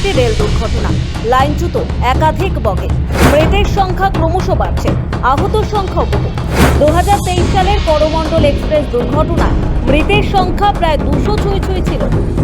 একটি রেল দুর্ঘটনা, লাইনচ্যুত একাধিক বগে। মৃতের সংখ্যা ক্রমশ বাড়ছে, আহতর সংখ্যাও বহু। 2023 সালের করমণ্ডল এক্সপ্রেস দুর্ঘটনায় মৃতের সংখ্যা প্রায় 200 ছুঁই ছিল,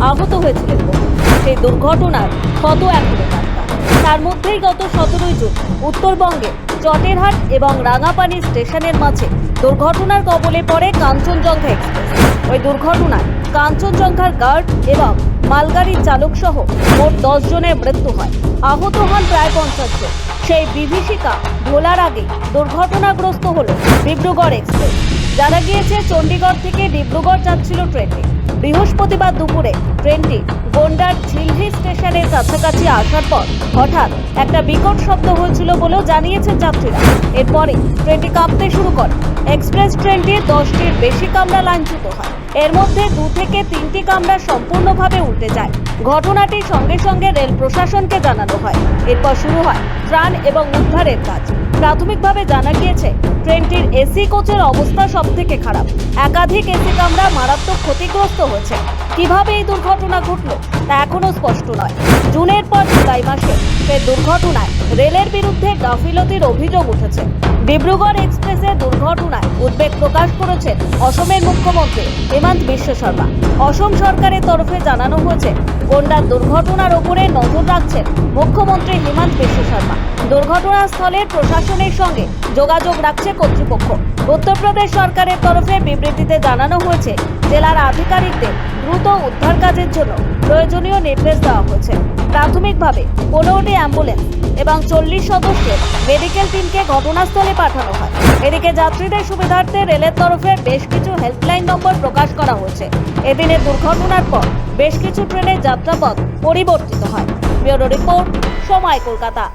আহত হয়েছিলেন বহু। সেই দুর্ঘটনার ক্ষত এখনো টাটকা। তার মধ্যেই গত 17 জুন উত্তরবঙ্গে চটেরহাট এবং রাঙাপানি স্টেশনের মাঝে দুর্ঘটনার কবলে পড়ে কাঞ্চনজঙ্ঘা এক্সপ্রেস। ওই দুর্ঘটনায় কাঞ্চনজঙ্ঘার গার্ড এবং মালগাড়ির চালক সহ মোট 10 জনের মৃত্যু হয়, আহত হন প্রায় 50 জন। সেই বিভীষিকা ভোলার আগে দুর্ঘটনাগ্রস্ত হলো ডিব্রুগড় এক্সপ্রেস। জানা গিয়েছে চণ্ডীগড় থেকে ডিব্রুগড় যাচ্ছিল ট্রেনটি। বৃহস্পতিবার দুপুরে ট্রেনটি গন্ডার ঝিলহি স্টেশনের কাছাকাছি আসার পর হঠাৎ একটা বিকট শব্দ হয়েছিল বলেও জানিয়েছেন যাত্রীরা। এরপরে ট্রেনটি কাঁপতে শুরু করে। এক্সপ্রেস ট্রেনটির 10টির বেশি কামরা লাইনচ্যুত হয়। এর মধ্যে 2 থেকে 3টি কামরা সম্পূর্ণভাবে উল্টে যায়। ঘটনাটি সঙ্গে সঙ্গে রেল প্রশাসনকে জানানো হয়। এরপর শুরু হয় ত্রাণ এবং উদ্ধারের কাজ। প্রাথমিকভাবে জানা গিয়েছে ট্রেনটির এসি কোচের অবস্থা সবথেকে খারাপ। একাধিক এসি কামরা মারাত্মক ক্ষতিগ্রস্ত হয়েছে। কিভাবে এই দুর্ঘটনা ঘটল তা এখনো স্পষ্ট নয়। জুনের পর জুলাই মাসে ফের দুর্ঘটনায় রেলের বিরুদ্ধে গাফিলতির অভিযোগ উঠেছে। ডিব্রুগড় এক্সপ্রেসের দুর্ঘটনায় উদ্বেগ প্রকাশ করেছেন অসমের মুখ্যমন্ত্রী হিমন্ত বিশ্ব শর্মা। অসম সরকারের তরফে জানানো হয়েছে গন্ডার দুর্ঘটনার ওপরে নজর রাখছেন মুখ্যমন্ত্রী হিমন্ত বিশ্ব শর্মা। দুর্ঘটনাস্থলের প্রশাসনের সঙ্গে যোগাযোগ রাখছে কর্তৃপক্ষ। উত্তরপ্রদেশ সরকারের তরফে বিবৃতিতে জানানো হয়েছে জেলার আধিকারিকদের দ্রুত উদ্ধার কাজের জন্য প্রয়োজনীয় নির্দেশ দেওয়া হয়েছে। প্রাথমিকভাবে 15টি অ্যাম্বুলেন্স এবং 40 সদস্যের মেডিকেল টিমকে ঘটনাস্থলে পাঠানো হয়। এদিকে যাত্রীদের সুবিধার্থে রেলের তরফে বেশ কিছু হেল্পলাইন নম্বর প্রকাশ করা হয়েছে। এদিনের দুর্ঘটনার পর বেশ কিছু ট্রেনের যাত্রাপথ পরিবর্তিত হয়। ব্যুরো রিপোর্ট, সময় কলকাতা।